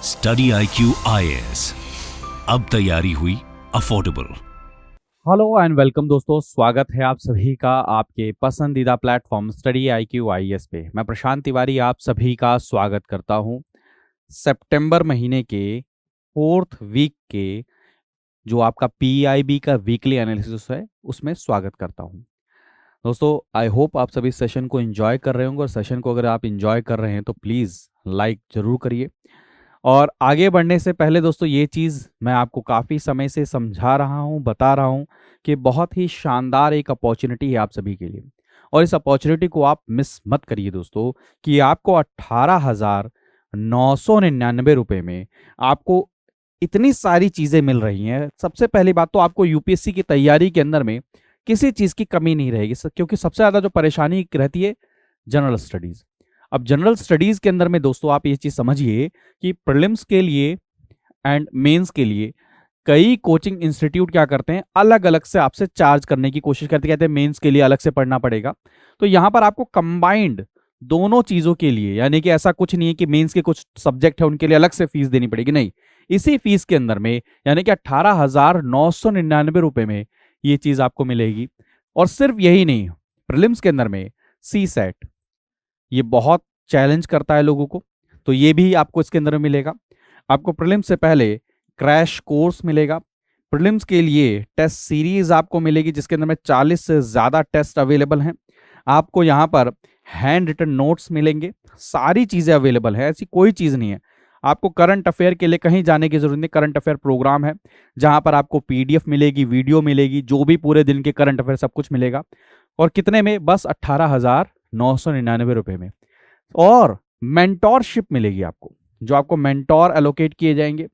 Study IQ IAS, अब तैयारी हुई अफोर्डेबल। हेलो एंड वेलकम दोस्तों, स्वागत है आप सभी का आपके पसंदीदा प्लेटफॉर्म स्टडी IQ IAS पे। मैं प्रशांत तिवारी आप सभी का स्वागत करता हूं। सितंबर महीने के 4th वीक के जो आपका PIB का वीकली एनालिसिस है उसमें स्वागत करता हूं। दोस्तों, आई होप आप सभी सेशन को एंजॉय कर रहे होंगे और सेशन को अगर आप एंजॉय कर रहे हैं तो प्लीज़ लाइक ज़रूर करिए। और आगे बढ़ने से पहले दोस्तों, ये चीज़ मैं आपको काफ़ी समय से समझा रहा हूँ, बता रहा हूँ कि बहुत ही शानदार एक अपॉर्चुनिटी है आप सभी के लिए। और इस अपॉर्चुनिटी को आप मिस मत करिए दोस्तों, कि आपको 18,999 रुपये में आपको इतनी सारी चीज़ें मिल रही हैं। सबसे पहली बात तो आपको यूपीएससी की तैयारी के अंदर में किसी चीज़ की कमी नहीं रहेगी, क्योंकि सबसे ज़्यादा जो परेशानी रहती है जनरल स्टडीज़। अब जनरल स्टडीज़ के अंदर में दोस्तों आप ये चीज़ समझिए कि प्रीलिम्स के लिए एंड मेंस के लिए कई कोचिंग इंस्टीट्यूट क्या करते हैं, अलग अलग से आपसे चार्ज करने की कोशिश करते, कहते हैं मेंस के लिए अलग से पढ़ना पड़ेगा। तो यहाँ पर आपको कंबाइंड दोनों चीज़ों के लिए, यानी कि ऐसा कुछ नहीं है कि मेंस के कुछ सब्जेक्ट है उनके लिए अलग से फीस देनी पड़ेगी, नहीं। इसी फीस के अंदर में यानी कि 18,999 रुपये में ये चीज़ आपको मिलेगी। और सिर्फ यही नहीं, प्रीलिम्स के अंदर में CSET ये बहुत चैलेंज करता है लोगों को, तो ये भी आपको इसके अंदर में मिलेगा। आपको प्रीलिम्स से पहले क्रैश कोर्स मिलेगा। प्रीलिम्स के लिए टेस्ट सीरीज आपको मिलेगी जिसके अंदर में 40 से ज़्यादा टेस्ट अवेलेबल हैं। आपको यहाँ पर हैंड रिटन नोट्स मिलेंगे, सारी चीज़ें अवेलेबल है, ऐसी कोई चीज़ नहीं है। आपको करंट अफेयर के लिए कहीं जाने की जरूरत नहीं, करंट अफेयर प्रोग्राम है जहाँ पर आपको PDF मिलेगी, वीडियो मिलेगी, जो भी पूरे दिन के करंट अफेयर सब कुछ मिलेगा। और कितने में? बस 18,999 रुपये में। और मेंटोरशिप मिलेगी आपको, जो आपको मेंटोर एलोकेट किए जाएंगे,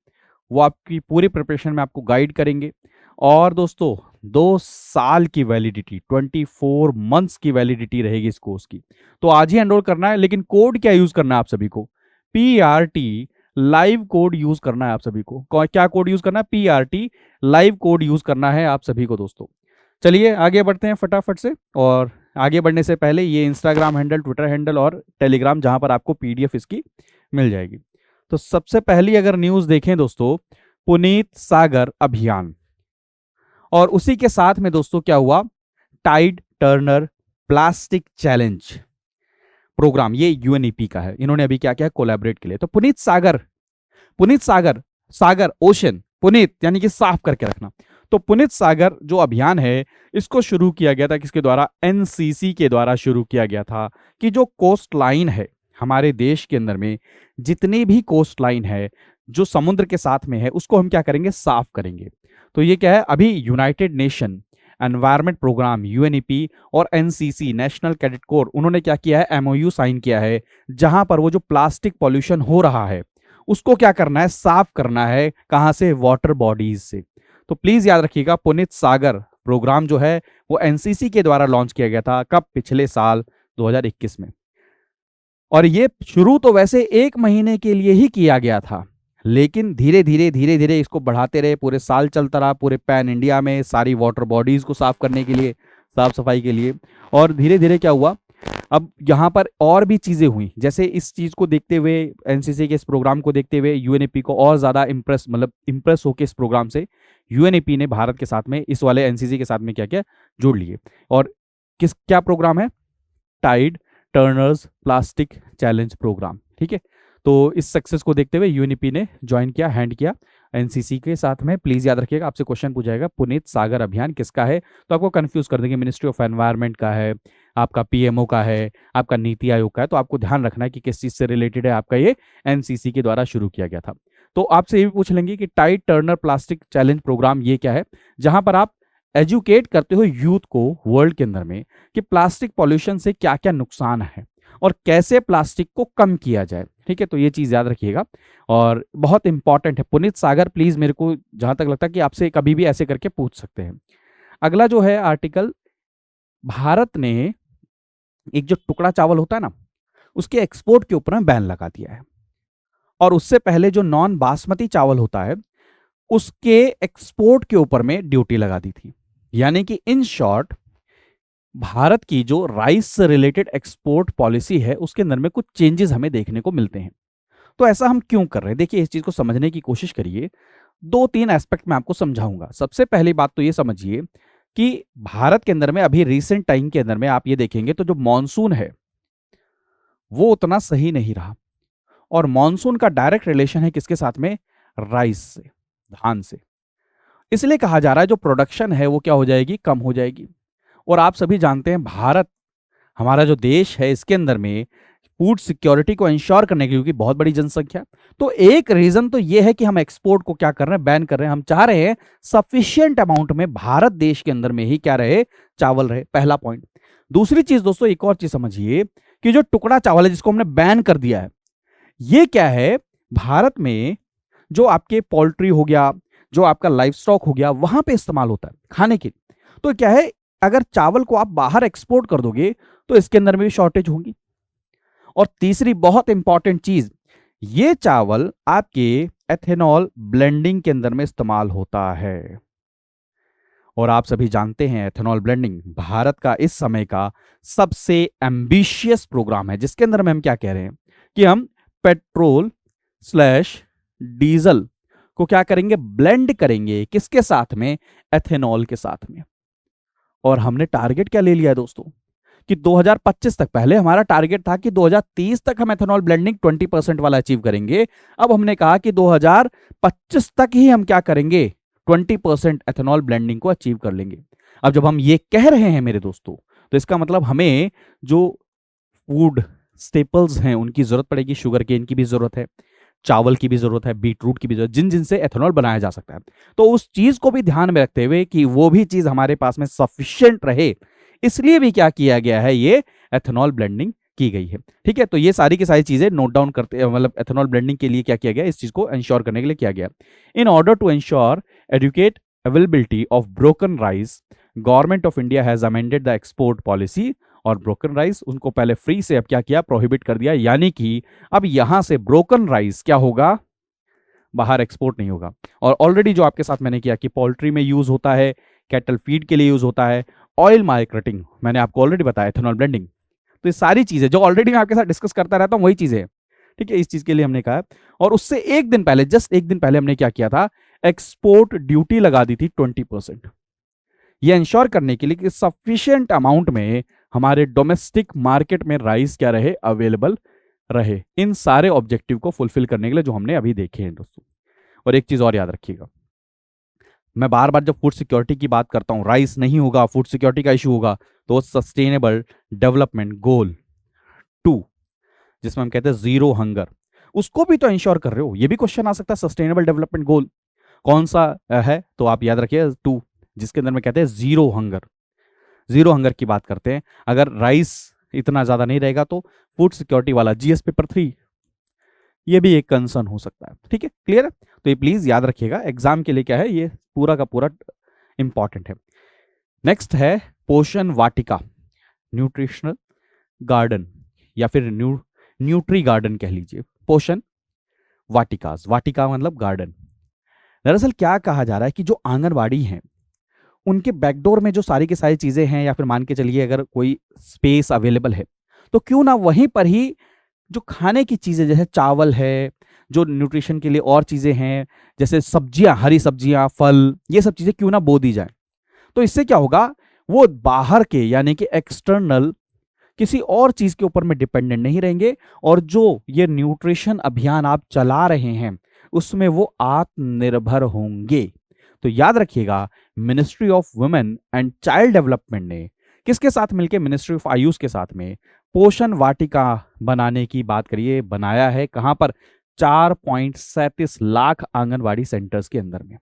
वो आपकी पूरी प्रिपरेशन में आपको गाइड करेंगे। और दोस्तों 2 साल की वैलिडिटी, 24 मंथ्स की वैलिडिटी रहेगी इस कोर्स की। तो आज ही एनरोल करना है, लेकिन कोड क्या यूज करना है आप सभी को? PRT लाइव कोड यूज करना है आप सभी को। क्या कोड यूज करना है? PRT लाइव कोड यूज करना है आप सभी को दोस्तों। चलिए आगे बढ़ते हैं फटाफट से। और आगे बढ़ने से पहले ये इंस्टाग्राम हैंडल, ट्विटर हैंडल और टेलीग्राम जहां पर आपको PDF इसकी मिल जाएगी। तो सबसे पहली अगर न्यूज़ देखें दोस्तों, पुनीत सागर अभियान, और उसी के साथ में दोस्तों क्या हुआ, tide turner plastic challenge program, ये UNEP का है। इन्होंने अभी क्या किया, कोलैबोरेट के लिए। तो पुनीत सागर, पुनीत सागर, सागर ओशन, पुनीत यानी कि साफ करके रखना। तो पुनीत सागर जो अभियान है, इसको शुरू किया गया था किसके द्वारा? NCC के द्वारा शुरू किया गया था। कि जो कोस्ट लाइन है हमारे देश के अंदर में, जितनी भी कोस्ट लाइन है जो समुद्र के साथ में है, उसको हम क्या करेंगे? साफ करेंगे। तो ये क्या है, अभी United Nation environment program UNEP और NCC नेशनल कैडेट कोर, उन्होंने क्या किया है, MOU साइन किया है, जहां पर वो जो प्लास्टिक पॉल्यूशन हो रहा है उसको क्या करना है? साफ करना है। कहां से? वाटर बॉडीज से। तो प्लीज याद रखिएगा, पुनीत सागर प्रोग्राम जो है वो NCC के द्वारा लॉन्च किया गया था। कब? पिछले साल 2021 में। और ये शुरू तो वैसे 1 महीने के लिए ही किया गया था, लेकिन धीरे धीरे इसको बढ़ाते रहे, पूरे साल चलता रहा, पूरे पैन इंडिया में सारी वाटर बॉडीज को साफ करने के लिए, साफ सफाई के लिए। और धीरे धीरे क्या हुआ, अब यहाँ पर और भी चीजें हुई। जैसे इस चीज को देखते हुए, NCC के इस प्रोग्राम को देखते हुए UNEP को और ज्यादा इम्प्रेस होकर इस प्रोग्राम से UNEP ने भारत के साथ में, इस वाले NCC के साथ में क्या क्या जोड़ लिए। और क्या प्रोग्राम है? Tide turners plastic challenge program. ठीक है, तो इस सक्सेस को देखते हुए UNEP ने ज्वाइन किया, हैंड किया NCC के साथ में। प्लीज याद रखिएगा, आपसे क्वेश्चन पूछा जाएगा पुनीत सागर अभियान किसका है, तो आपको कंफ्यूज कर देंगे, मिनिस्ट्री ऑफ एनवायरनमेंट का है, आपका PMO का है, आपका नीति आयोग का है। तो आपको ध्यान रखना है कि किस चीज से रिलेटेड है आपका, ये NCC के द्वारा शुरू किया गया था। तो आपसे ये भी पूछ लेंगे कि tide turner plastic challenge program ये क्या है, जहां पर आप एजुकेट करते हो यूथ को वर्ल्ड के अंदर में कि प्लास्टिक पॉल्यूशन से क्या क्या नुकसान है और कैसे प्लास्टिक को कम किया जाए। ठीक है, तो ये चीज याद रखिएगा और बहुत इंपॉर्टेंट है। पुनीत सागर प्लीज, मेरे को जहां तक लगता है कि आपसे कभी भी ऐसे करके पूछ सकते हैं। अगला जो है आर्टिकल, भारत ने एक जो टुकड़ा चावल होता है ना, उसके एक्सपोर्ट के ऊपर बैन लगा दिया है। और उससे पहले जो नॉन बासमती चावल होता है उसके एक्सपोर्ट के ऊपर में ड्यूटी लगा दी थी। यानी कि इन शॉर्ट, भारत की जो राइस से रिलेटेड एक्सपोर्ट पॉलिसी है उसके अंदर में कुछ चेंजेस हमें देखने को मिलते हैं। तो ऐसा हम क्यों कर रहे हैं? देखिए, इस चीज को समझने की कोशिश करिए। 2-3 एस्पेक्ट मैं आपको समझाऊंगा। सबसे पहली बात तो ये समझिए कि भारत के अंदर में अभी रिसेंट टाइम के अंदर में आप ये देखेंगे तो जो मॉनसून है वो उतना सही नहीं रहा, और मॉनसून का डायरेक्ट रिलेशन है किसके साथ में? राइस से, धान से। इसलिए कहा जा रहा है जो प्रोडक्शन है वो क्या हो जाएगी? कम हो जाएगी। और आप सभी जानते हैं भारत, हमारा जो देश है, इसके अंदर में फूड सिक्योरिटी को इंश्योर करने की, क्योंकि बहुत बड़ी जनसंख्या, तो एक रीजन तो ये है कि हम एक्सपोर्ट को क्या कर रहे हैं? बैन कर रहे हैं। हम चाह रहे हैं सफिशिएंट अमाउंट में भारत देश के अंदर में ही क्या रहे? चावल रहे। पहला पॉइंट। दूसरी चीज दोस्तों, एक और चीज समझिए कि जो टुकड़ा चावल है जिसको हमने बैन कर दिया है, ये क्या है? भारत में जो आपके पोल्ट्री हो गया, जो आपका लाइफ स्टॉक हो गया, वहां पे इस्तेमाल होता है खाने के लिए। तो क्या है, अगर चावल को आप बाहर एक्सपोर्ट कर दोगे तो इसके अंदर में भी शॉर्टेज होगी। और तीसरी बहुत इंपॉर्टेंट चीज, ये चावल आपके एथेनॉल ब्लेंडिंग के अंदर में इस्तेमाल होता है। और आप सभी जानते हैं एथेनॉल ब्लेंडिंग भारत का इस समय का सबसे एम्बिशियस प्रोग्राम है, जिसके अंदर में हम क्या कह रहे हैं कि हम पेट्रोल स्लैश डीजल को क्या करेंगे? ब्लेंड करेंगे। किसके साथ में? एथेनॉल के साथ में। और हमने टारगेट क्या ले लिया है दोस्तों कि 2025 तक, पहले हमारा टारगेट था कि 2030 तक हम एथेनॉल ब्लेंडिंग 20% वाला अचीव करेंगे। अब हमने कहा कि 2025 तक ही हम क्या करेंगे? 20% एथेनॉल ब्लेंडिंग को अचीव कर लेंगे। अब जब हम ये कह रहे हैं मेरे दोस्तों, तो इसका मतलब हमें जो फूड स्टेपल्स हैं उनकी जरूरत पड़ेगी। शुगर केन की भी जरूरत है, चावल की भी जरूरत है, बीट रूट की भी जरूरत, जिनसे एथेनॉल बनाया जा सकता है। तो उस चीज को भी ध्यान में रखते हुए कि वो भी चीज हमारे पास में सफिशिएंट रहे, इसलिए भी क्या किया गया है? ये एथेनॉल ब्लेंडिंग की गई है। ठीक है, तो ये सारी की सारी चीजें नोट डाउन करते, मतलब एथेनॉल ब्लेंडिंग के लिए क्या किया गया, इस चीज को इंश्योर करने के लिए किया गया। In order to ensure adequate availability of broken rice, government of India has amended the export policy. और ब्रोकन राइस उनको पहले फ्री से अब क्या किया? प्रोहिबिट कर दिया। यानी कि अब यहां से ब्रोकन राइस क्या होगा? बाहर एक्सपोर्ट नहीं होगा। और ऑलरेडी जो आपके साथ मैंने किया कि पोल्ट्री में यूज होता है, कैटल फीड के लिए यूज होता है, ऑयल मार्केटिंग मैंने आपको ऑलरेडी बताया, एथेनॉल ब्लेंडिंग। तो ये सारी चीजें जो ऑलरेडी मैं आपके साथ डिस्कस करता रहता हूं वही चीजें हैं। ठीक है, इस चीज के लिए हमने कहा। और उससे एक दिन पहले, जस्ट एक दिन पहले हमने क्या किया था? एक्सपोर्ट ड्यूटी लगा दी थी 20%। ये इंश्योर करने के लिए कि सफिशिएंट अमाउंट में हमारे डोमेस्टिक मार्केट में राइस क्या रहे? अवेलेबल रहे। इन सारे ऑब्जेक्टिव को फुलफिल करने के लिए जो हमने अभी देखे हैं दोस्तों। और एक चीज और याद रखिएगा, मैं बार बार जब फूड सिक्योरिटी की बात करता हूं, राइस नहीं होगा, फूड सिक्योरिटी का इशू होगा, तो सस्टेनेबल डेवलपमेंट गोल 2, जिसमें हम कहते हैं जीरो हंगर, उसको भी तो इंश्योर कर रहे हो। ये भी क्वेश्चन आ सकता है, सस्टेनेबल डेवलपमेंट गोल कौन सा है? तो आप याद रखिए 2, जिसके अंदर में कहते हैं जीरो हंगर। जीरो हंगर की बात करते हैं। अगर राइस इतना ज्यादा नहीं रहेगा तो फूड सिक्योरिटी वाला जीएस पेपर 3, ये भी एक कंसर्न हो सकता है। ठीक है, क्लियर है? तो ये प्लीज याद रखिएगा, एग्जाम के लिए क्या है, ये पूरा का पूरा इंपॉर्टेंट है। नेक्स्ट है पोषण वाटिका, न्यूट्रिशनल गार्डन, या फिर न्यूट्री गार्डन कह लीजिए। पोषण वाटिकास, वाटिका मतलब गार्डन। दरअसल क्या कहा जा रहा है कि जो आंगनवाड़ी हैं उनके बैकडोर में जो सारी की सारी चीजें हैं, या फिर मान के चलिए अगर कोई स्पेस अवेलेबल है, तो क्यों ना वहीं पर ही जो खाने की चीजें जैसे चावल है, जो न्यूट्रिशन के लिए और चीजें हैं जैसे सब्जियां, हरी सब्जियां, फल, ये सब चीजें क्यों ना बो दी जाए। तो इससे क्या होगा? वो बाहर के यानी कि एक्सटर्नल किसी और चीज के ऊपर में डिपेंडेंट नहीं रहेंगे, और जो ये न्यूट्रिशन अभियान आप चला रहे हैं उसमें वो आत्मनिर्भर होंगे। तो याद रखिएगा, ministry of women and child development ने किसके साथ मिलकर? मिनिस्ट्री ऑफ आयुष के साथ में पोषण वाटिका बनाने की बात करिए, बनाया है। कहां पर? 4.37 लाख आंगनवाड़ी सेंटर्स के अंदर में।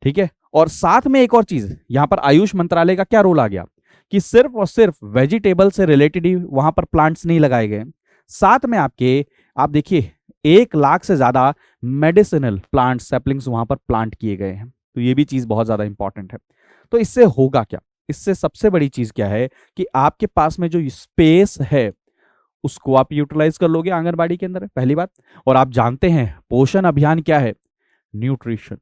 ठीक है, और साथ में एक और चीज, यहां पर आयुष मंत्रालय का क्या रोल आ गया कि सिर्फ और सिर्फ वेजिटेबल से रिलेटेड ही वहां पर प्लांट्स नहीं लगाए गए, साथ में आप देखिए 1 लाख से ज्यादा मेडिसिनल प्लांट सैपलिंग्स वहां पर प्लांट किए गए हैं। तो ये भी चीज बहुत ज्यादा इंपॉर्टेंट है। तो इससे होगा क्या? इससे सबसे बड़ी चीज क्या है कि आपके पास में जो स्पेस है उसको आप यूटिलाइज कर लोगे आंगनबाड़ी के अंदर, पहली बात। और आप जानते हैं पोषण अभियान क्या है? न्यूट्रिशन।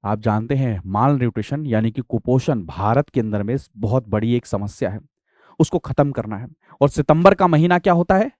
आप जानते हैं माल न्यूट्रिशन यानी कि कुपोषण भारत के अंदर में बहुत बड़ी एक समस्या है, उसको खत्म करना है। और सितंबर का महीना क्या होता है?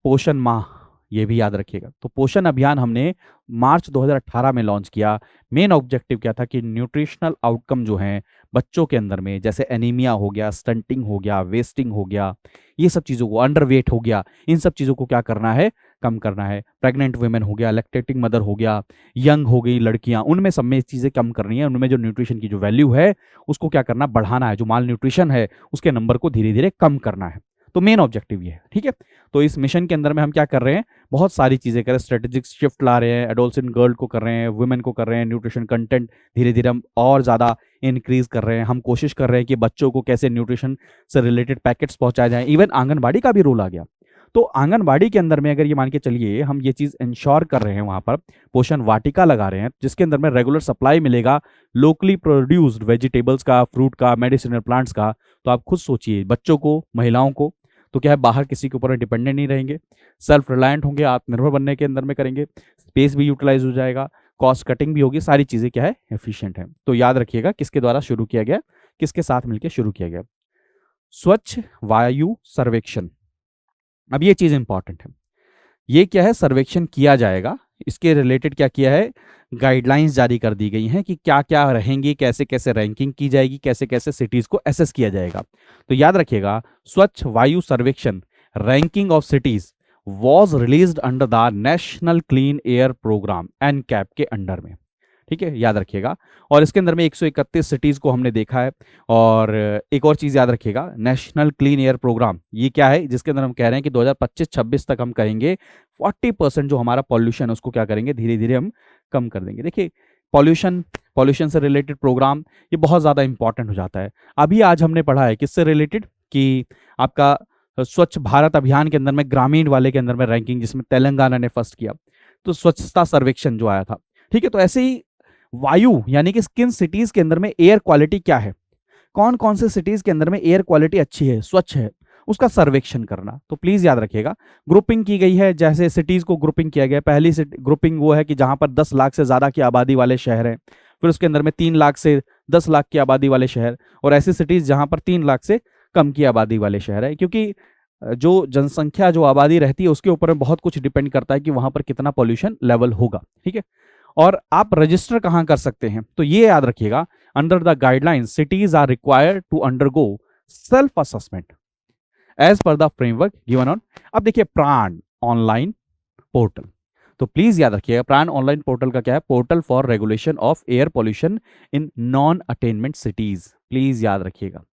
पोषण माह, ये भी याद रखिएगा। तो पोषण अभियान हमने मार्च 2018 में लॉन्च किया। मेन ऑब्जेक्टिव क्या था कि न्यूट्रिशनल आउटकम जो हैं बच्चों के अंदर में, जैसे एनीमिया हो गया, स्टंटिंग हो गया, वेस्टिंग हो गया, ये सब चीज़ों को, अंडरवेट हो गया, इन सब चीज़ों को क्या करना है, कम करना है। प्रेग्नेंट वुमेन हो गया, लैक्टेटिंग मदर हो गया, यंग हो गई लड़कियां, उनमें सब में चीज़ें कम करनी है। उनमें जो न्यूट्रिशन की जो वैल्यू है उसको क्या करना, बढ़ाना है। जो माल न्यूट्रिशन है उसके नंबर को धीरे धीरे कम करना है। तो मेन ऑब्जेक्टिव ये है, ठीक है। तो इस मिशन के अंदर में हम क्या कर रहे हैं, बहुत सारी चीज़ें कर रहे हैं। स्ट्रेटेजिक शिफ्ट ला रहे हैं, एडोलसेंट गर्ल को कर रहे हैं, वुमेन को कर रहे हैं, न्यूट्रिशन कंटेंट धीरे धीरे हम और ज़्यादा इंक्रीज कर रहे हैं। हम कोशिश कर रहे हैं कि बच्चों को कैसे न्यूट्रिशन से रिलेटेड पैकेट्स पहुंचाए जाएं। इवन आंगनबाड़ी का भी रोल आ गया। तो आंगनबाड़ी के अंदर में अगर ये मान के चलिए हम ये चीज़ इंश्योर कर रहे हैं, वहाँ पर पोषण वाटिका लगा रहे हैं जिसके अंदर में रेगुलर सप्लाई मिलेगा लोकली प्रोड्यूस्ड वेजिटेबल्स का, फ्रूट का, मेडिसिनल प्लांट्स का। तो आप खुद सोचिए, बच्चों को, महिलाओं को, तो क्या है, बाहर किसी के ऊपर डिपेंडेंट नहीं रहेंगे, सेल्फ रिलायंट होंगे, आत्मनिर्भर बनने के अंदर में करेंगे, स्पेस भी यूटिलाइज हो जाएगा, कॉस्ट कटिंग भी होगी, सारी चीज़ें क्या है, एफिशिएंट है। तो याद रखिएगा किसके द्वारा शुरू किया गया, किसके साथ मिलकर शुरू किया गया, स्वच्छ वायु सर्वेक्षण। अब ये चीज़ इंपॉर्टेंट है, ये क्या है, सर्वेक्षण किया जाएगा। इसके रिलेटेड क्या किया है, गाइडलाइंस जारी कर दी गई हैं कि क्या क्या रहेंगी, कैसे कैसे रैंकिंग की जाएगी, कैसे कैसे सिटीज को एसेस किया जाएगा। तो याद रखिएगा, Swachh Vayu Sarvekshan ranking of cities was released under the national clean air program NCAP के अंडर में, ठीक है, याद रखिएगा। और इसके अंदर में 131 सिटीज को हमने देखा है। और एक और चीज याद रखिएगा, नेशनल क्लीन एयर प्रोग्राम ये क्या है, जिसके अंदर हम कह रहे हैं कि 2025-26 तक हम कहेंगे 40% जो हमारा पॉल्यूशन है उसको क्या करेंगे, धीरे धीरे हम कम कर देंगे। देखिए, पॉल्यूशन से रिलेटेड प्रोग्राम ये बहुत ज़्यादा इंपॉर्टेंट हो जाता है। अभी आज हमने पढ़ा है किससे रिलेटेड, कि आपका स्वच्छ भारत अभियान के अंदर में ग्रामीण वाले के अंदर में रैंकिंग, जिसमें तेलंगाना ने फर्स्ट किया, तो स्वच्छता सर्वेक्षण जो आया था, ठीक है। तो ऐसे ही वायु यानी कि किन सिटीज के अंदर में एयर क्वालिटी क्या है, कौन कौन से सिटीज के अंदर में एयर क्वालिटी अच्छी है, स्वच्छ है, उसका सर्वेक्षण करना। तो प्लीज याद रखिएगा, ग्रुपिंग की गई है, जैसे सिटीज को ग्रुपिंग किया गया। पहली ग्रुपिंग वो है कि जहां पर 10 लाख से ज्यादा की आबादी वाले शहर हैं, फिर उसके अंदर में 3 लाख से 10 लाख की आबादी वाले शहर, और ऐसी सिटीज जहां पर 3 लाख से कम की आबादी वाले शहर है। क्योंकि जो जनसंख्या, जो आबादी रहती है उसके ऊपर में बहुत कुछ डिपेंड करता है कि वहां पर कितना पॉल्यूशन लेवल होगा, ठीक है। और आप रजिस्टर कहां कर सकते हैं, तो ये याद रखिएगा, under the guidelines cities are required to undergo self assessment as per the framework given on. अब देखिए, प्राण ऑनलाइन पोर्टल, तो प्लीज याद रखिएगा, प्राण ऑनलाइन पोर्टल का क्या है, portal for regulation of air pollution in non attainment cities. Please याद रखिएगा,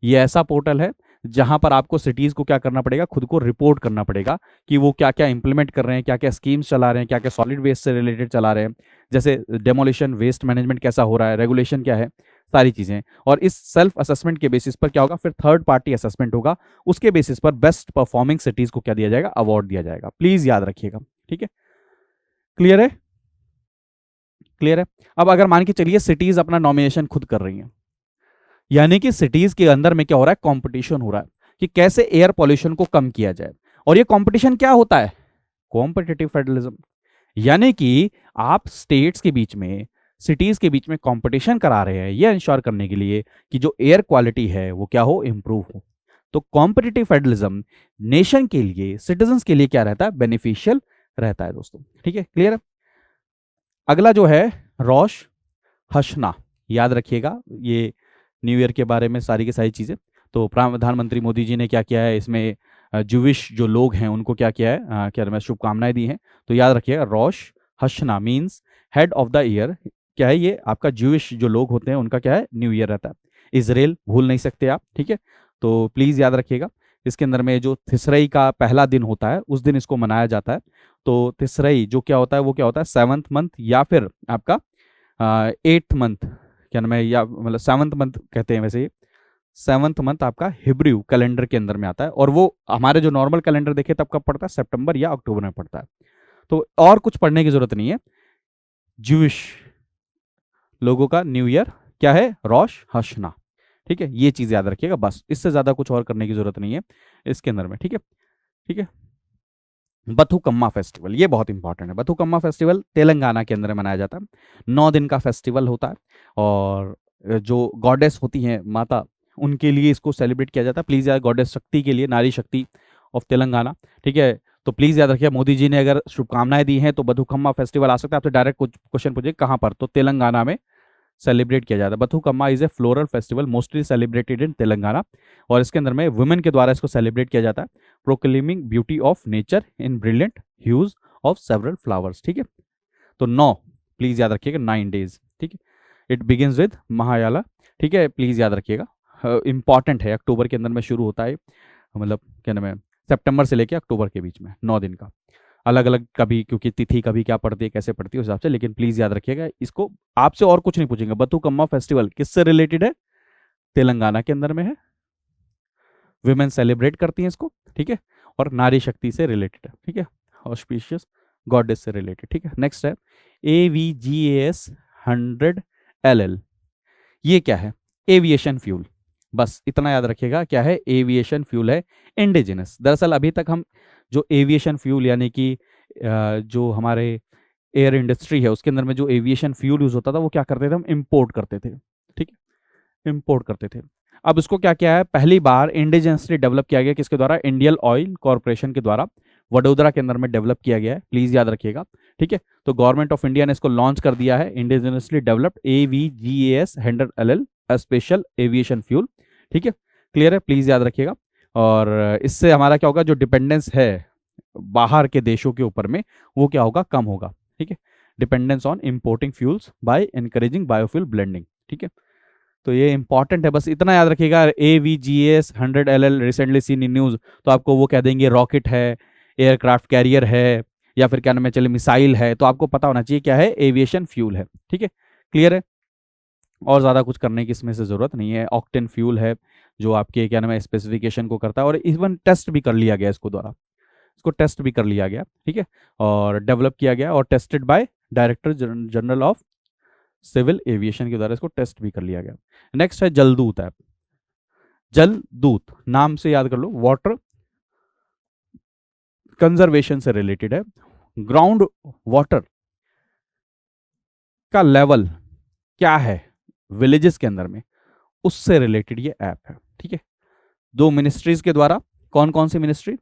ये ऐसा पोर्टल है जहां पर आपको सिटीज को क्या करना पड़ेगा, खुद को रिपोर्ट करना पड़ेगा कि वो क्या क्या इंप्लीमेंट कर रहे हैं, क्या क्या स्कीम्स चला रहे हैं, क्या क्या सॉलिड वेस्ट से रिलेटेड चला रहे हैं, जैसे डेमोलिशन, वेस्ट मैनेजमेंट कैसा हो रहा है, रेगुलेशन क्या है, सारी चीजें। और इस सेल्फ असेसमेंट के बेसिस पर क्या होगा, फिर थर्ड पार्टी असेसमेंट होगा, उसके बेसिस पर बेस्ट परफॉर्मिंग सिटीज को क्या दिया जाएगा, अवार्ड दिया जाएगा। प्लीज याद रखिएगा, ठीक है। क्लियर है, क्लियर है। अब अगर मान के चलिए सिटीज अपना नॉमिनेशन खुद कर रही हैं, यानी कि सिटीज के अंदर में क्या हो रहा है, कंपटीशन हो रहा है कि कैसे एयर पॉल्यूशन को कम किया जाए। और ये कंपटीशन क्या होता है, कॉम्पिटिटिव फेडरलिज्म, यानी कि आप स्टेट्स के बीच में, सिटीज के बीच में कंपटीशन करा रहे हैं ये इंश्योर करने के लिए कि जो एयर क्वालिटी है वो क्या हो, इंप्रूव हो। तो कॉम्पिटिटिव फेडरलिज्म नेशन के लिए, सिटीजन्स के लिए क्या रहता है, बेनिफिशियल रहता है दोस्तों, ठीक है, क्लियर है। अगला जो है रोश हशना, याद रखिएगा, ये न्यू ईयर के बारे में सारी की सारी चीज़ें। तो प्रधानमंत्री मोदी जी ने क्या किया है, इसमें जूविश जो लोग हैं उनको क्या किया है, क्या मैं शुभकामनाएं दी हैं। तो याद रखिएगा, Rosh Hashanah means head of the year, क्या है, ये आपका जूविश जो लोग होते हैं उनका क्या है, न्यू ईयर रहता है। इसराइल भूल नहीं सकते आप, ठीक है। तो प्लीज़ याद रखिएगा, इसके अंदर में जो थिसरई का पहला दिन होता है उस दिन इसको मनाया जाता है। तो थिसरई जो क्या होता है, वो क्या होता है, 7th मंथ या फिर आपका 8th मंथ, क्या नाम है, या मतलब 7th मंथ कहते हैं वैसे, 7th मंथ आपका हिब्रू कैलेंडर के अंदर में आता है। और वो हमारे जो नॉर्मल कैलेंडर देखे तब कब पड़ता है, सितंबर या अक्टूबर में पड़ता है। तो और कुछ पढ़ने की जरूरत नहीं है, जूविश लोगों का न्यू ईयर क्या है, रोश हशना, ठीक है। ये चीज याद रखिएगा, बस इससे ज्यादा कुछ और करने की जरूरत नहीं है इसके अंदर में, ठीक है, ठीक है। बथुकम्मा फेस्टिवल, ये बहुत इंपॉर्टेंट है। बथुकम्मा फेस्टिवल तेलंगाना के अंदर मनाया जाता है, 9 दिन का फेस्टिवल होता है। और जो गॉडेस होती हैं माता, उनके लिए इसको सेलिब्रेट किया जाता है। प्लीज यार, गॉडेस शक्ति के लिए, नारी शक्ति ऑफ तेलंगाना, ठीक है। तो प्लीज याद रखिए, मोदी जी ने अगर शुभकामनाएं दी हैं तो बथुकम्मा फेस्टिवल आ सकता है। आपसे डायरेक्ट कुछ क्वेश्चन पूछे कहाँ पर, तो तेलंगाना में सेलिब्रेट किया जाता है। Bathukamma is a floral festival mostly celebrated in Telangana, और इसके अंदर में वुमेन के द्वारा इसको सेलिब्रेट किया जाता है, proclaiming beauty of nature in brilliant huge of several flowers. ठीक है, तो 9 प्लीज याद रखिएगा, 9 डेज। ठीक है, इट बिगिंस विद महायाला। ठीक है, प्लीज याद रखिएगा, इंपॉर्टेंट है, अक्टूबर के अंदर में शुरू होता है, मतलब क्या नाम है, सितंबर से लेकर अक्टूबर के बीच में 9 दिन का, अलग अलग कभी क्योंकि तिथि कभी क्या पड़ती है कैसे पड़ती है उस हिसाब से, लेकिन प्लीज याद रखिएगा इसको। आपसे और कुछ नहीं पूछेंगे। बथुकम्मा फेस्टिवल किससे रिलेटेड है? तेलंगाना के अंदर में है, विमेन सेलिब्रेट करती हैं इसको। ठीक है, और नारी शक्ति से रिलेटेड है। ठीक है, ऑस्पिशियस गॉडेस से रिलेटेड। ठीक है, नेक्स्ट है AVGAS 100 LL। ये क्या है? Aviation fuel. बस इतना याद रखिएगा, क्या है? एविएशन फ्यूल है, इंडिजिनस। दरअसल अभी तक हम जो एविएशन फ्यूल यानी कि जो हमारे एयर इंडस्ट्री है उसके अंदर में जो एविएशन फ्यूल यूज होता था वो क्या करते थे, हम इंपोर्ट करते थे। ठीक है, इंपोर्ट करते थे। अब इसको क्या किया है, पहली बार इंडिजिनसली डेवलप किया गया, किसके द्वारा? इंडियन ऑयल कॉर्पोरेशन के द्वारा, वडोदरा के अंदर में डेवलप किया गया है, प्लीज याद रखिएगा। ठीक है, तो गवर्नमेंट ऑफ इंडिया ने इसको लॉन्च कर दिया है, indigenously developed AVGAS 100 LL special aviation fuel. ठीक है, क्लियर है, प्लीज याद रखिएगा। और इससे हमारा क्या होगा, जो डिपेंडेंस है बाहर के देशों के ऊपर में वो क्या होगा, कम होगा। ठीक है, dependence on importing fuels by encouraging biofuel blending. ठीक है, तो ये इंपॉर्टेंट है, बस इतना याद रखिएगा। AVGAS 100 LL recently seen in news, तो आपको वो कह देंगे रॉकेट है, एयरक्राफ्ट कैरियर है, या फिर क्या नाम है, चले मिसाइल है, तो आपको पता होना चाहिए क्या है, एविएशन फ्यूल है। ठीक है, क्लियर है, और ज़्यादा कुछ करने की इसमें से ज़रूरत नहीं है। ऑक्टेन फ्यूल है जो आपके क्या नाम है स्पेसिफिकेशन को करता है, और इवन टेस्ट भी कर लिया गया इसको द्वारा, इसको टेस्ट भी कर लिया गया। ठीक है, और डेवलप किया गया और tested by director general of civil aviation के द्वारा इसको टेस्ट भी कर लिया गया। नेक्स्ट है जलदूत ऐप। जलदूत नाम से याद कर लो, वाटर कंजर्वेशन से रिलेटेड है, ग्राउंड वाटर का लेवल क्या है विलेजेस के अंदर में, उससे रिलेटेड ये ऐप है। ठीक है, 2 मिनिस्ट्रीज के द्वारा, कौन कौन सी ministry?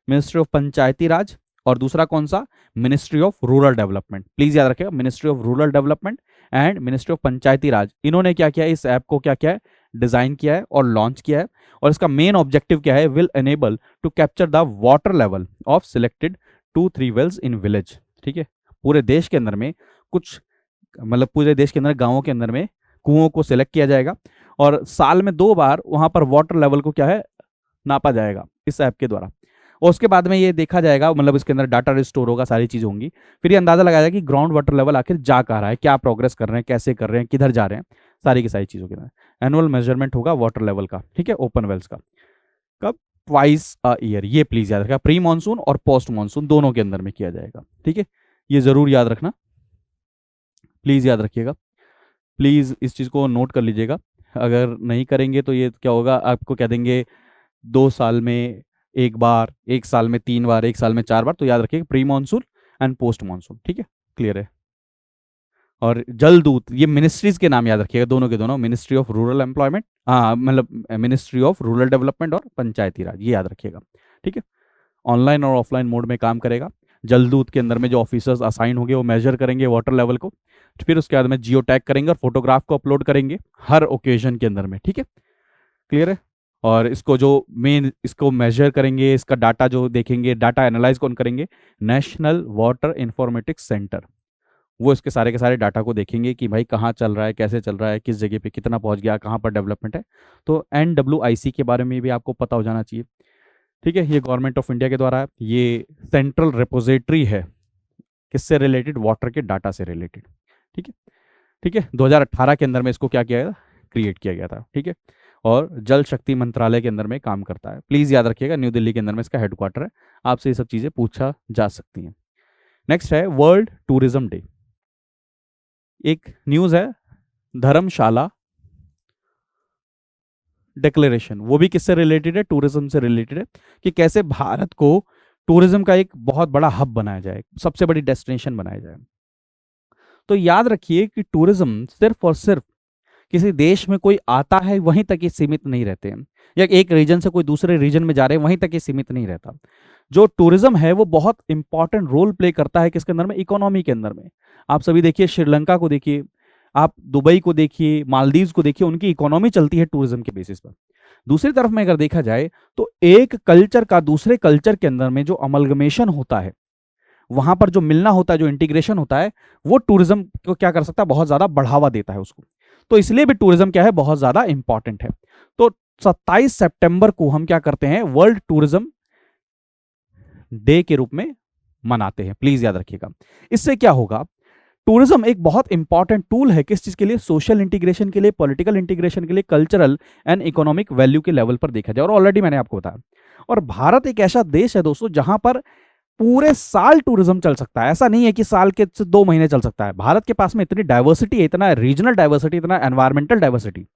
Ministry of Panchayati Raj, और दूसरा कौन सा? Ministry of rural development. Please याद रखिएगा, ministry of rural development and ministry of Panchayati Raj, इन्होंने क्या किया है, इस ऐप को क्या किया है, डिजाइन किया है और लॉन्च किया है। और इसका मेन ऑब्जेक्टिव क्या है? Will enable to capture the water level of selected 2-3 wells in village. ठीक है, पूरे देश के अंदर में कुछ, मतलब पूरे देश के अंदर गांवों के अंदर में कुओं को सिलेक्ट किया जाएगा, और साल में 2 बार वहां पर वाटर लेवल को क्या है, नापा जाएगा इस ऐप के द्वारा। और उसके बाद में ये देखा जाएगा, मतलब इसके अंदर डाटा स्टोर होगा, सारी चीज़ होंगी, फिर ये अंदाजा लगाया जाएगा कि ग्राउंड वाटर लेवल आखिर जा कहाँ रहा है, क्या प्रोग्रेस कर रहे हैं, कैसे कर रहे हैं, किधर जा रहे हैं, सारी की सारी चीज़ों के अंदर एनुअल मेजरमेंट होगा वाटर लेवल का। ठीक है, ओपन वेल्स का कब? Twice a year. ये प्लीज याद रखा, प्री मानसून और पोस्ट मानसून दोनों के अंदर में किया जाएगा। ठीक है, ये जरूर याद रखना, प्लीज याद रखिएगा, प्लीज इस चीज़ को नोट कर लीजिएगा। अगर नहीं करेंगे तो ये क्या होगा, आपको कह देंगे 2 साल में 1 बार, 1 साल में 3 बार, 1 साल में 4 बार, तो याद रखिएगा pre monsoon and post monsoon. ठीक है, क्लियर है। और जलदूत, ये मिनिस्ट्रीज के नाम याद रखिएगा, दोनों के दोनों, मिनिस्ट्री ऑफ रूरल एम्प्लॉयमेंट, हाँ मतलब मिनिस्ट्री ऑफ रूरल डेवलपमेंट और पंचायती राज, ये याद रखिएगा। ठीक है, ऑनलाइन और ऑफलाइन मोड में काम करेगा। जलदूत के अंदर में जो ऑफिसर्स असाइन होंगे वो मेजर करेंगे वाटर लेवल को, फिर उसके बाद में जियो टैग करेंगे और फोटोग्राफ को अपलोड करेंगे हर ओकेजन के अंदर में। ठीक है, क्लियर है। और इसको जो मेन इसको मेजर करेंगे, इसका डाटा जो देखेंगे, डाटा एनालाइज कौन करेंगे? नेशनल वाटर इंफॉर्मेटिक्स सेंटर, वो इसके सारे के सारे डाटा को देखेंगे कि भाई कहाँ चल रहा है, कैसे चल रहा है, किस जगह पे कितना पहुंच गया, कहाँ पर डेवलपमेंट है। तो NWIC के बारे में भी आपको पता हो जाना चाहिए। ठीक है, ये गवर्नमेंट ऑफ इंडिया के द्वारा है, ये सेंट्रल रिपोजिटरी है, किससे रिलेटेड? वाटर के डाटा से रिलेटेड। ठीक है, ठीक है, 2018 के अंदर में इसको क्या किया गया, क्रिएट किया गया था। ठीक है, और जल शक्ति मंत्रालय के अंदर में काम करता है। प्लीज याद रखिएगा, न्यू दिल्ली के अंदर में इसका हेडक्वार्टर है, आपसे ये सब चीजें पूछा जा सकती हैं। नेक्स्ट है वर्ल्ड टूरिज्म डे। एक न्यूज है, धर्मशाला डिक्लेरेशन, वो भी किससे रिलेटेड है? टूरिज्म से रिलेटेड है, कि कैसे भारत को टूरिज्म का एक बहुत बड़ा हब बनाया जाए, सबसे बड़ी डेस्टिनेशन बनाया जाए। तो याद रखिए कि टूरिज्म सिर्फ और सिर्फ किसी देश में कोई आता है वहीं तक ही सीमित नहीं रहते हैं, या एक रीजन से कोई दूसरे रीजन में जा रहे हैं वहीं तक ही सीमित नहीं रहता। जो टूरिज्म है वो बहुत इंपॉर्टेंट रोल प्ले करता है किसके अंदर में, इकोनॉमी के अंदर में। आप सभी देखिए, श्रीलंका को देखिए, आप दुबई को देखिए, मालदीव्स को देखिए, उनकी इकोनॉमी चलती है टूरिज्म के बेसिस पर। दूसरी तरफ में अगर देखा जाए तो एक कल्चर का दूसरे कल्चर के अंदर में जो अमलगमेशन होता है, वहां पर जो मिलना होता है, जो इंटीग्रेशन होता है, वो टूरिज्म को क्या कर सकता है, बहुत ज्यादा बढ़ावा देता है उसको। तो इसलिए भी टूरिज्म क्या है, बहुत ज्यादा इंपॉर्टेंट है। तो 27 सितंबर को हम क्या करते हैं, वर्ल्ड टूरिज्म डे के रूप में मनाते हैं, प्लीज याद रखिएगा। इससे क्या होगा, टूरिज्म एक बहुत इंपॉर्टेंट टूल है किस चीज के लिए, सोशल इंटीग्रेशन के लिए, पॉलिटिकल इंटीग्रेशन के लिए, कल्चरल एंड इकोनॉमिक वैल्यू के लेवल पर देखा जाए। और ऑलरेडी मैंने आपको बताया, और भारत एक ऐसा देश है दोस्तों जहां पर पूरे साल टूरिज्म चल सकता है। ऐसा नहीं है कि साल के 2 महीने चल सकता है। भारत के पास में इतनी डाइवर्सिटी है, इतना रीजनल डाइवर्सिटी, इतना एनवायरमेंटल डाइवर्सिटी,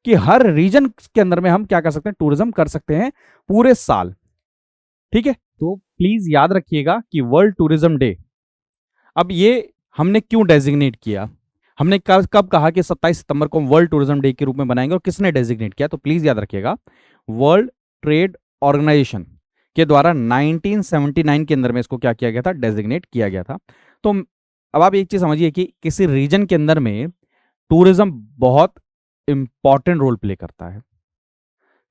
कि हर रीजन के अंदर में हम क्या कर सकते हैं, टूरिज्म कर सकते हैं पूरे साल। ठीक है, तो प्लीज याद रखिएगा कि वर्ल्ड टूरिज्म डे, अब ये हमने क्यों डेजिग्नेट किया, हमने कब कहा कि 27 सितंबर को हम वर्ल्ड टूरिज्म डे के रूप में बनाएंगे, और किसने डेजिग्नेट किया, तो प्लीज याद रखिएगा, वर्ल्ड ट्रेड ऑर्गेनाइजेशन के द्वारा 1979 के अंदर में इसको क्या किया गया था, डेजिग्नेट किया गया था। तो अब आप एक चीज समझिए कि किसी रीजन के अंदर में टूरिज्म बहुत इंपॉर्टेंट रोल प्ले करता है।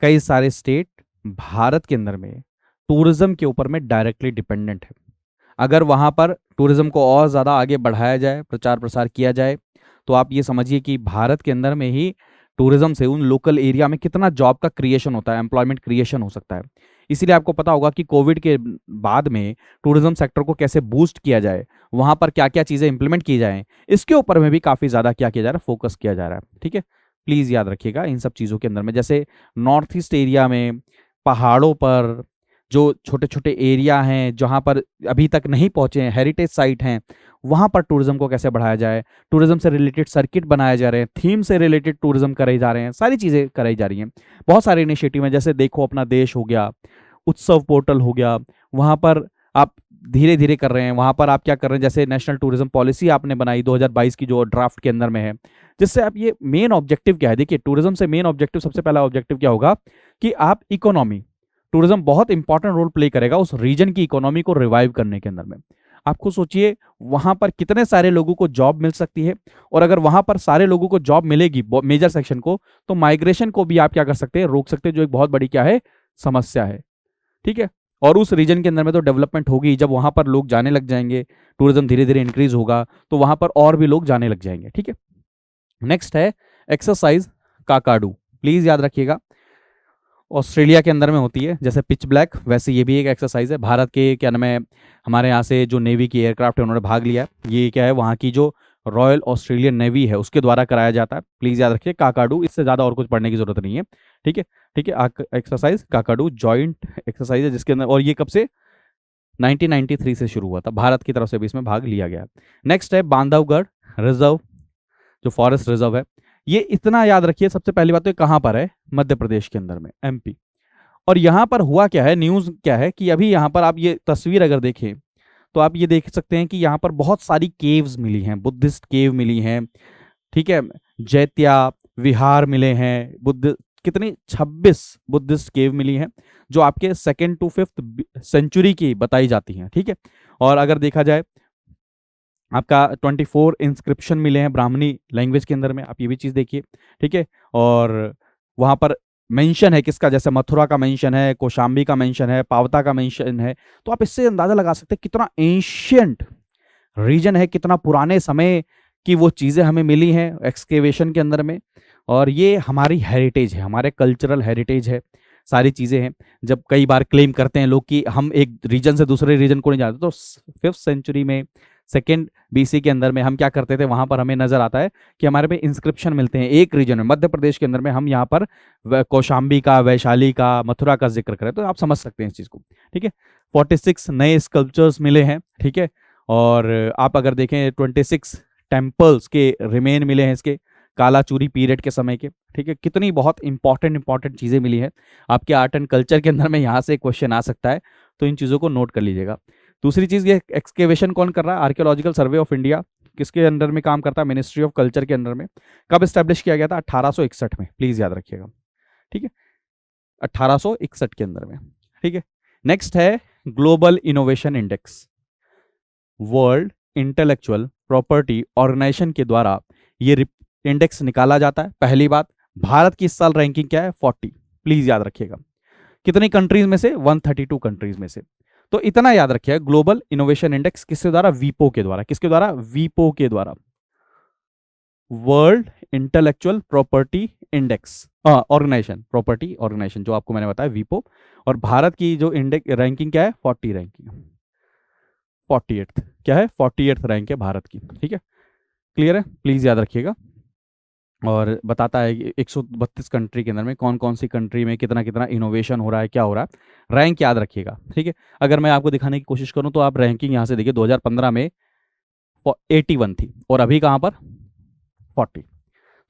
कई सारे स्टेट भारत के अंदर में टूरिज्म के ऊपर में डायरेक्टली डिपेंडेंट है। अगर वहां पर टूरिज्म को और ज़्यादा आगे बढ़ाया जाए, प्रचार प्रसार किया जाए, तो आप ये समझिए कि भारत के अंदर में ही टूरिज्म से उन लोकल एरिया में कितना जॉब का क्रिएशन होता है, एम्प्लॉयमेंट क्रिएशन हो सकता है। इसीलिए आपको पता होगा कि कोविड के बाद में टूरिज्म सेक्टर को कैसे बूस्ट किया जाए, वहां पर क्या क्या चीज़ें इंप्लीमेंट की जाएं, इसके ऊपर में भी काफ़ी ज़्यादा क्या किया जा रहा है, फोकस किया जा रहा है। ठीक है, प्लीज़ याद रखिएगा इन सब चीज़ों के अंदर में। जैसे नॉर्थ ईस्ट एरिया में, पहाड़ों पर जो छोटे छोटे एरिया हैं जहाँ पर अभी तक नहीं पहुँचे हैं, हेरिटेज साइट हैं, वहाँ पर टूरिज्म को कैसे बढ़ाया जाए, टूरिज्म से रिलेटेड सर्किट बनाए जा रहे हैं, थीम से रिलेटेड टूरिज्म कराई जा रहे हैं, सारी चीज़ें कराई जा रही हैं। बहुत सारे इनिशिएटिव हैं, जैसे देखो अपना देश हो गया, उत्सव पोर्टल हो गया, वहाँ पर आप धीरे धीरे कर रहे हैं। वहाँ पर आप क्या कर रहे हैं, जैसे नेशनल टूरिज्म पॉलिसी आपने बनाई 2022 की, जो ड्राफ्ट के अंदर में है, जिससे आप ये मेन ऑब्जेक्टिव क्या है, देखिए टूरिज्म से मेन ऑब्जेक्टिव, सबसे पहला ऑब्जेक्टिव क्या होगा कि आप इकोनॉमी, टूरिज्म बहुत इंपॉर्टेंट रोल प्ले करेगा उस रीजन की इकोनॉमी को रिवाइव करने के अंदर में। आपको सोचिए वहां पर कितने सारे लोगों को जॉब मिल सकती है, और अगर वहां पर सारे लोगों को जॉब मिलेगी मेजर सेक्शन को, तो माइग्रेशन को भी आप क्या कर सकते हैं, रोक सकते हैं, जो एक बहुत बड़ी क्या है, समस्या है। ठीक है, और उस रीजन के अंदर में तो डेवलपमेंट होगी, जब वहां पर लोग जाने लग जाएंगे, टूरिज्म धीरे धीरे इंक्रीज होगा, तो वहां पर और भी लोग जाने लग जाएंगे। ठीक है, नेक्स्ट है एक्सरसाइज काकाडू, प्लीज याद रखिएगा, ऑस्ट्रेलिया के अंदर में होती है। जैसे पिच ब्लैक, वैसे ये भी एक एक्सरसाइज है। भारत के क्या नाम है, हमारे यहाँ से जो नेवी की एयरक्राफ्ट है उन्होंने भाग लिया है। ये क्या है, वहाँ की जो रॉयल ऑस्ट्रेलियन नेवी है उसके द्वारा कराया जाता है। प्लीज याद रखिए काकाडू, इससे ज़्यादा और कुछ पढ़ने की जरूरत नहीं है। ठीक है, ठीक है, एक्सरसाइज काकाडू जॉइंट एक्सरसाइज है, जिसके अंदर, और ये कब से, 1993 से शुरू हुआ था, भारत की तरफ से भी इसमें भाग लिया गया। नेक्स्ट है बांधवगढ़ रिजर्व, जो फॉरेस्ट रिजर्व है। ये इतना याद रखिए, सबसे पहली बात तो कहां पर है, मध्य प्रदेश के अंदर में, एमपी। और यहां पर हुआ क्या है, न्यूज क्या है कि अभी यहां पर आप ये तस्वीर अगर देखें तो आप ये देख सकते हैं कि यहां पर बहुत सारी केव्स मिली हैं, बुद्धिस्ट केव मिली हैं। ठीक है, जैत्या विहार मिले हैं, बुद्ध कितनी 26 बुद्धिस्ट केव मिली हैं, जो आपके 2nd to 5th सेंचुरी की बताई जाती हैं। ठीक है, और अगर देखा जाए आपका 24 इंस्क्रिप्शन मिले हैं ब्राह्मणी लैंग्वेज के अंदर में, आप ये भी चीज़ देखिए। ठीक है, और वहाँ पर मेंशन है किसका, जैसे मथुरा का मेंशन है, कौशाम्बी का मेंशन है, पावता का मेंशन है। तो आप इससे अंदाजा लगा सकते हैं कितना एंशियंट रीजन है, कितना पुराने समय की वो चीज़ें हमें मिली हैं एक्सकेवेशन के अंदर में। और ये हमारी हेरिटेज है, हमारे कल्चरल हेरिटेज है, सारी चीज़ें हैं। जब कई बार क्लेम करते हैं लोग कि हम एक रीजन से दूसरे रीजन को नहीं जानते, तो 5th सेंचुरी में, 2nd BC के अंदर में हम क्या करते थे, वहां पर हमें नजर आता है कि हमारे में इंस्क्रिप्शन मिलते हैं एक रीजन में, मध्य प्रदेश के अंदर में। हम यहाँ पर कौशाम्बी का, वैशाली का, मथुरा का जिक्र करें तो आप समझ सकते हैं इस चीज को। ठीक है, 46 नए स्कल्पचर्स मिले हैं। ठीक है, और आप अगर देखें 26 टेम्पल्स के रिमेन मिले हैं इसके कालाचूरी पीरियड के समय के। ठीक है, कितनी बहुत इंपॉर्टेंट चीजें मिली हैं आपके आर्ट एंड कल्चर के अंदर में, यहाँ से क्वेश्चन आ सकता है, तो इन चीजों को नोट कर लीजिएगा। दूसरी चीज, ये एक्सकेवेशन कौन कर रहा है, आर्कियोलॉजिकल सर्वे ऑफ इंडिया किसके अंडर में काम करता है? मिनिस्ट्री ऑफ कल्चर के अंडर में। कब स्टैब्लिश किया गया था? 1861 में, प्लीज याद रखिएगा, ठीक है, 1861 के अंदर में, ठीक है। नेक्स्ट है global innovation index. World intellectual property organization के द्वारा ये इंडेक्स निकाला जाता है। पहली बात, भारत की इस साल रैंकिंग क्या है? 40, प्लीज याद रखिएगा। कितनी कंट्रीज में से? 132 कंट्रीज में से। तो इतना याद रखिएगा, ग्लोबल इनोवेशन इंडेक्स किसके द्वारा? वीपो के द्वारा। किसके द्वारा? वीपो के द्वारा, world intellectual property index organization, property organization, जो आपको मैंने बताया वीपो। और भारत की जो इंडेक्स रैंकिंग क्या है? 40 रैंकिंग, 48th, क्या है? 48th रैंक है भारत की, ठीक है। क्लियर है? प्लीज याद रखिएगा। और बताता है कि 132 कंट्री के अंदर में कौन कौन सी कंट्री में कितना कितना इनोवेशन हो रहा है, क्या हो रहा है, रैंक याद रखिएगा, ठीक है। अगर मैं आपको दिखाने की कोशिश करूं तो आप रैंकिंग यहां से देखिए, 2015 में 81 थी और अभी कहां पर? 40।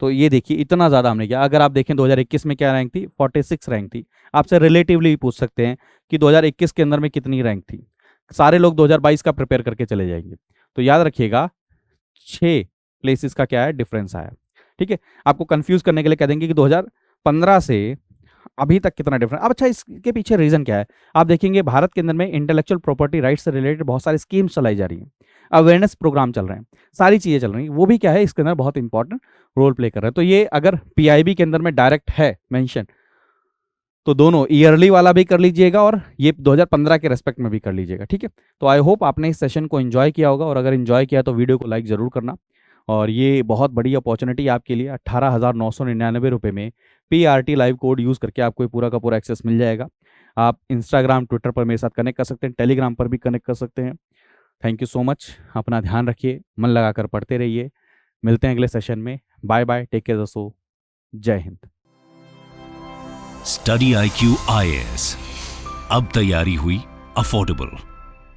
तो ये देखिए इतना ज़्यादा हमने किया। अगर आप देखें 2021 में क्या रैंक थी? 46 रैंक थी। आपसे रिलेटिवली पूछ सकते हैं कि 2021 के अंदर में कितनी रैंक थी। सारे लोग 2022 का प्रिपेयर करके चले जाएंगे। तो याद रखिएगा 6 प्लेसेस का क्या है? डिफरेंस आया, ठीक है। आपको कंफ्यूज करने के लिए कह देंगे कि 2015 से अभी तक कितना डिफरेंस। अब अच्छा, इसके पीछे रीजन क्या है? आप देखेंगे भारत के अंदर में इंटेलेक्चुअल प्रॉपर्टी राइट्स से रिलेटेड बहुत सारी स्कीम्स चलाई जा रही हैं, अवेयरनेस प्रोग्राम चल रहे हैं, सारी चीजें चल रही हैं। वो भी क्या है? इसके अंदर बहुत इंपॉर्टेंट रोल प्ले कर रहे हैं। तो ये अगर पीआईबी के अंदर में डायरेक्ट है मेंशन, तो दोनों ईयरली वाला भी कर लीजिएगा और ये 2015 के रेस्पेक्ट में भी कर लीजिएगा, ठीक है। तो आई होप आपने इस सेशन को एंजॉय किया होगा, और अगर एंजॉय किया तो वीडियो को लाइक जरूर करना। और ये बहुत बड़ी अपॉर्चुनिटी आपके लिए, 18,999 रुपये में PRT लाइव कोड यूज़ करके आपको ये पूरा का पूरा एक्सेस मिल जाएगा। आप इंस्टाग्राम, ट्विटर पर मेरे साथ कनेक्ट कर सकते हैं, टेलीग्राम पर भी कनेक्ट कर सकते हैं। Thank you so much. अपना ध्यान रखिए, मन लगाकर पढ़ते रहिए। मिलते हैं अगले सेशन में। बाय बाय, टेक केयर दोस्तों, जय हिंद। स्टडी IQ IAS, अब तैयारी हुई अफोर्डेबल।